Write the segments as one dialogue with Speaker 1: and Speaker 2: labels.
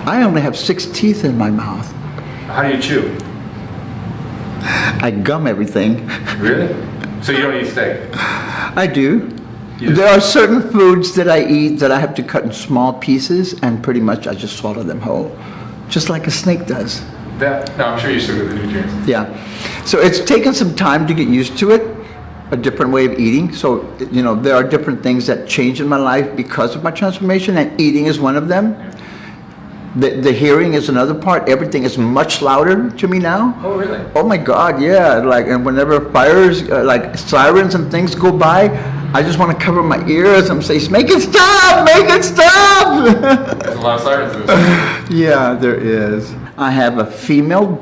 Speaker 1: I only have 6 teeth in my mouth.
Speaker 2: How do you chew?
Speaker 1: I gum everything.
Speaker 2: Really? So you don't eat steak?
Speaker 1: I do. There are certain foods that I eat that I have to cut in small pieces, and pretty much I just swallow them whole, just like a snake does.
Speaker 2: No, I'm sure you still get the nutrients.
Speaker 1: Yeah. So it's taken some time to get used to it, a different way of eating. So, you know, there are different things that change in my life because of my transformation, and eating is one of them. The hearing is another part. Everything is much louder to me now.
Speaker 2: Oh, really?
Speaker 1: Oh my God, yeah. Like, and whenever fires, like sirens and things go by, I just want to cover my ears and say, make it stop, make it stop.
Speaker 2: There's a lot of sirens in this.
Speaker 1: Yeah, there is. I have a female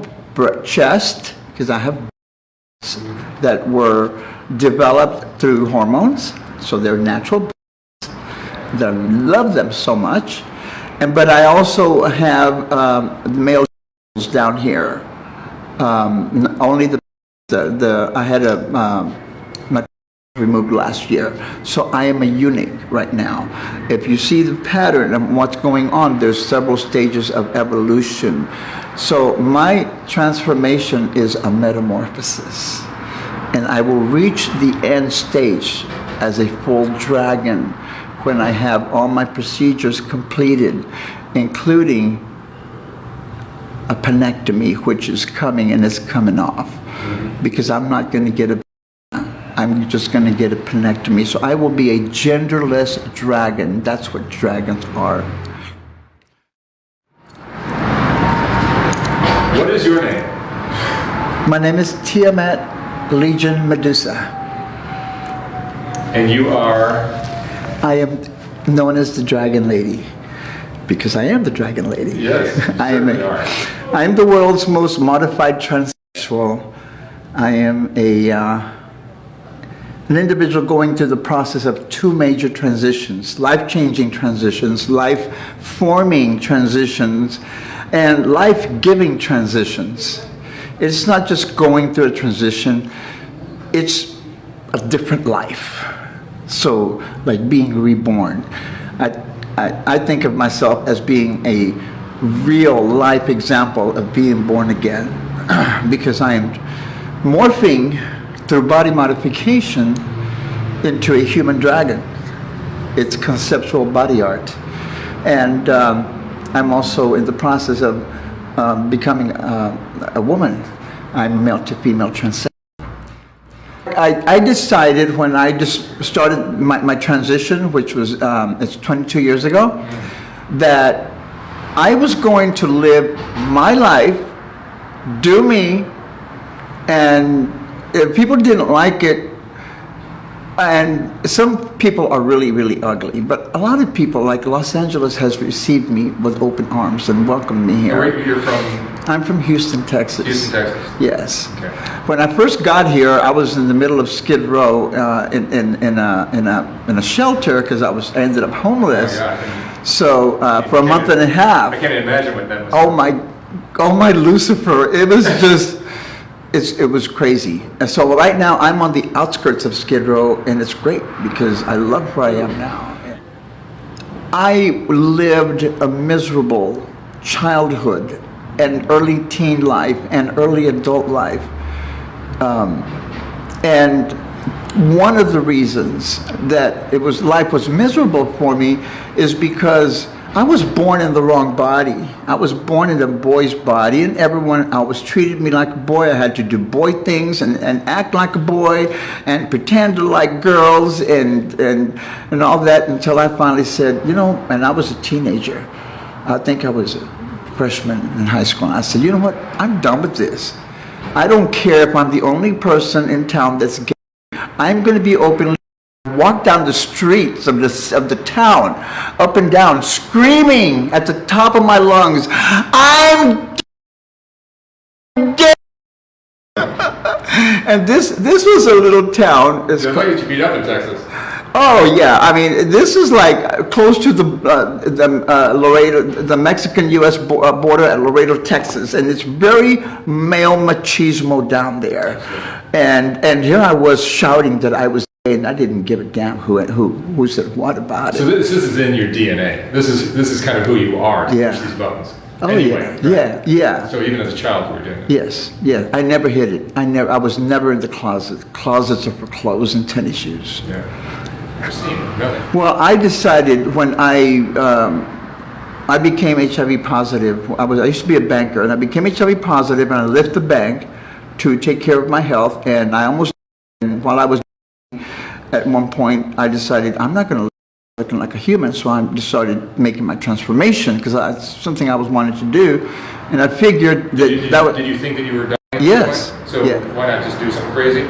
Speaker 1: chest because I have that were developed through hormones. So they're natural. I love them so much. But I also have male down here. Only I had my removed last year, so I am a eunuch right now. If you see the pattern of what's going on, there's several stages of evolution. So my transformation is a metamorphosis, and I will reach the end stage as a full dragon when I have all my procedures completed, including a penectomy, which is coming, and it's coming off. Because I'm not going to get I'm just going to get a penectomy. So I will be a genderless dragon. That's what dragons are.
Speaker 2: What is your name?
Speaker 1: My name is Tiamat Legion Medusa.
Speaker 2: And you are?
Speaker 1: I am known as the Dragon Lady, because I am the Dragon Lady.
Speaker 2: Yes, you certainly are.
Speaker 1: I am the world's most modified transsexual. I am an individual going through the process of 2 major transitions, life-changing transitions, life-forming transitions, and life-giving transitions. It's not just going through a transition, it's a different life. So, like being reborn. I think of myself as being a real life example of being born again, because I am morphing through body modification into a human dragon. It's conceptual body art. And I'm also in the process of becoming a woman. I'm male to female transsexual. I decided when I just started my transition, which was it's 22 years ago, that I was going to live my life, do me, and if people didn't like it, and some people are really, really ugly, but a lot of people, like Los Angeles, has received me with open arms and welcomed me here.
Speaker 2: Where you're from?
Speaker 1: I'm from Houston, Texas.
Speaker 2: Houston, Texas.
Speaker 1: Yes.
Speaker 2: Okay.
Speaker 1: When I first got here, I was in the middle of Skid Row in a shelter because I ended up homeless.
Speaker 2: Oh my God.
Speaker 1: So for a month and a half.
Speaker 2: I can't imagine what that was.
Speaker 1: Oh my Lucifer! It was just. It was crazy. And so right now I'm on the outskirts of Skid Row, and it's great because I love where I am now. I lived a miserable childhood and early teen life and early adult life. And one of the reasons that life was miserable for me is because I was born in the wrong body. I was born in a boy's body, and everyone always treated me like a boy. I had to do boy things and act like a boy and pretend to like girls and all that, until I finally said, you know, and I was a teenager. I think I was a freshman in high school. And I said, you know what? I'm done with this. I don't care if I'm the only person in town that's gay. I'm going to be openly walk down the streets of the town, up and down, screaming at the top of my lungs, I'm gay! And this was a little town.
Speaker 2: There's ways to beat up in Texas.
Speaker 1: Oh yeah, I mean, this is like close to the Laredo, the Mexican-U.S. border at Laredo, Texas, and it's very male machismo down there. And here I was shouting that I was and I didn't give a damn who said what about
Speaker 2: So
Speaker 1: it.
Speaker 2: this is in your DNA. This is kind of who you are. To
Speaker 1: Yeah.
Speaker 2: push these buttons.
Speaker 1: Oh
Speaker 2: Anyway,
Speaker 1: yeah,
Speaker 2: right?
Speaker 1: yeah.
Speaker 2: So even as a child, you were doing it.
Speaker 1: Yes, yeah. I never hid it. I was never in the closet. Closets are for clothes and tennis shoes.
Speaker 2: Yeah. Interesting. Really.
Speaker 1: Well, I decided when I became HIV positive. I used to be a banker, and I became HIV positive, and I left the bank to take care of my health. And I almost, and while I was at one point, I decided I'm not going to live looking like a human. So I just started making my transformation because it's something I was wanting to do, and I figured that
Speaker 2: Did you think that you were dying? at
Speaker 1: Yes.
Speaker 2: that point? So
Speaker 1: Yeah.
Speaker 2: why not just do something crazy?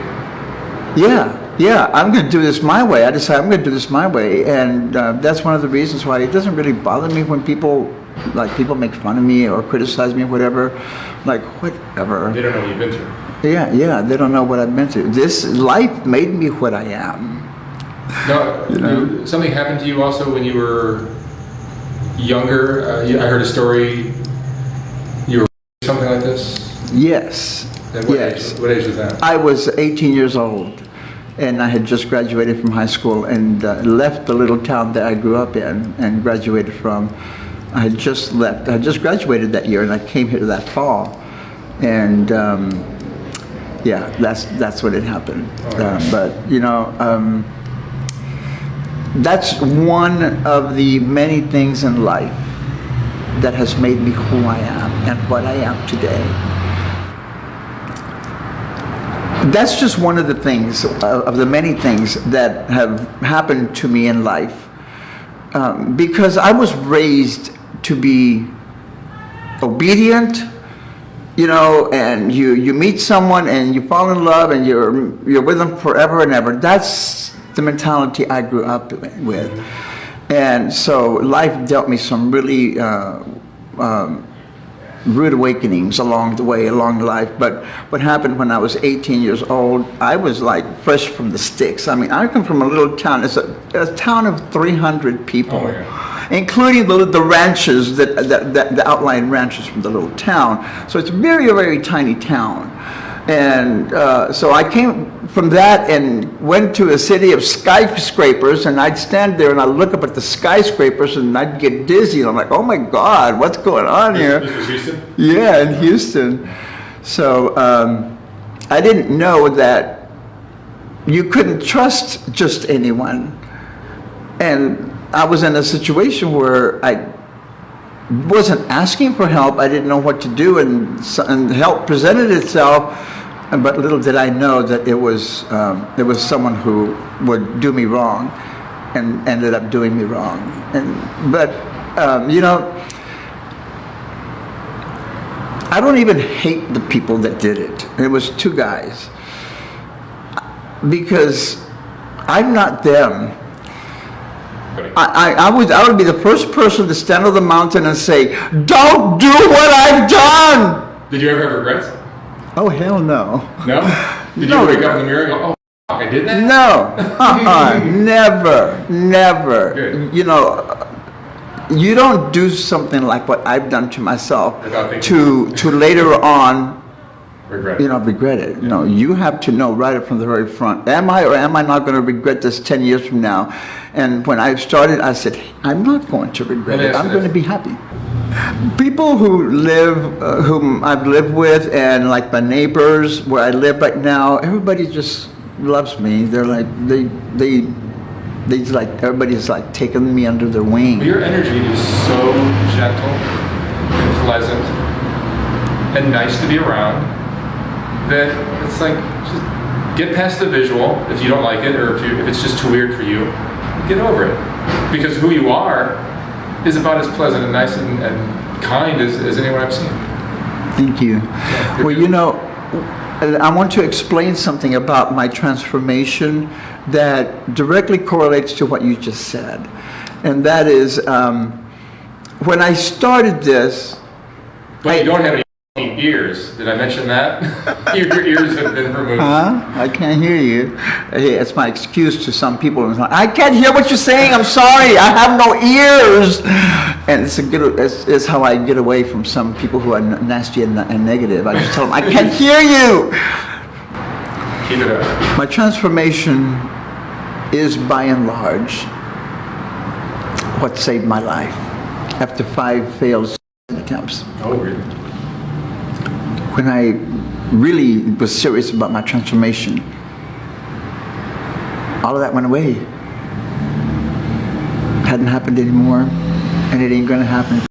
Speaker 1: Yeah, I'm going to do this my way. I decided I'm going to do this my way, and that's one of the reasons why it doesn't really bother me when people make fun of me or criticize me or whatever. Like, whatever.
Speaker 2: They don't know what you've been through.
Speaker 1: Yeah, they don't know what I've been through. This life made me what I am.
Speaker 2: No, something happened to you also when you were younger. I heard a story. You were something like this.
Speaker 1: Yes.
Speaker 2: At what
Speaker 1: Yes.
Speaker 2: age? What age was that?
Speaker 1: I was 18 years old, and I had just graduated from high school and left the little town that I grew up in and graduated from. I had just left. I had just graduated that year, and I came here that fall. And yeah, that's what had happened. But that's one of the many things in life that has made me who I am and what I am today. That's just one of the things, of the many things that have happened to me in life. Because I was raised to be obedient, and you meet someone and you fall in love and you're with them forever and ever. That's the mentality I grew up with. And so life dealt me some really rude awakenings along the way, along life. But what happened when I was 18 years old, I was like fresh from the sticks. I mean, I come from a little town. It's a town of 300 people, including the ranches, the outlying ranches from the little town. So it's a very, very tiny town. And so I came from that and went to a city of skyscrapers, and I'd stand there and I'd look up at the skyscrapers and I'd get dizzy. And I'm like, oh my God, what's going on here?
Speaker 2: This was Houston?
Speaker 1: Yeah, in Houston. So I didn't know that you couldn't trust just anyone. And I was in a situation where I wasn't asking for help. I didn't know what to do, and help presented itself. But little did I know that it was someone who would do me wrong, and ended up doing me wrong. But I don't even hate the people that did it. It was two guys, because I'm not them. I would be the first person to stand on the mountain and say, "Don't do what I've done."
Speaker 2: Did you ever have regrets?
Speaker 1: Oh, hell no.
Speaker 2: No? Did
Speaker 1: No.
Speaker 2: you wake up in the mirror and go, oh, fuck, I did that?
Speaker 1: No. Never.
Speaker 2: Good.
Speaker 1: You don't do something like what I've done to myself
Speaker 2: Without thinking.
Speaker 1: to later on,
Speaker 2: Regret.
Speaker 1: regret it. No, you have to know right up from the very front, am I or am I not going to regret this 10 years from now? And when I started, I said, I'm not going to regret it. I'm going to be happy. People who whom I've lived with, and like my neighbors where I live right now, everybody just loves me. They're like, everybody's like taking me under their wing.
Speaker 2: Your energy is so gentle and pleasant and nice to be around that it's like, just get past the visual if you don't like it, or if it's just too weird for you, get over it. Because who you are is about as pleasant and nice and kind as anyone I've seen.
Speaker 1: Thank you.
Speaker 2: Yeah,
Speaker 1: Well, I want to explain something about my transformation that directly correlates to what you just said. And that is, when I started this...
Speaker 2: But you don't have any ears. Did I mention that? Your ears have been removed.
Speaker 1: I can't hear you. Hey, it's my excuse to some people. I can't hear what you're saying. I'm sorry. I have no ears. And it's how I get away from some people who are nasty and negative. I just tell them, I can't hear you.
Speaker 2: Keep it up.
Speaker 1: My transformation is by and large what saved my life after 5 failed attempts.
Speaker 2: Oh, really?
Speaker 1: When I really was serious about my transformation, all of that went away. Hadn't happened anymore, and it ain't gonna happen.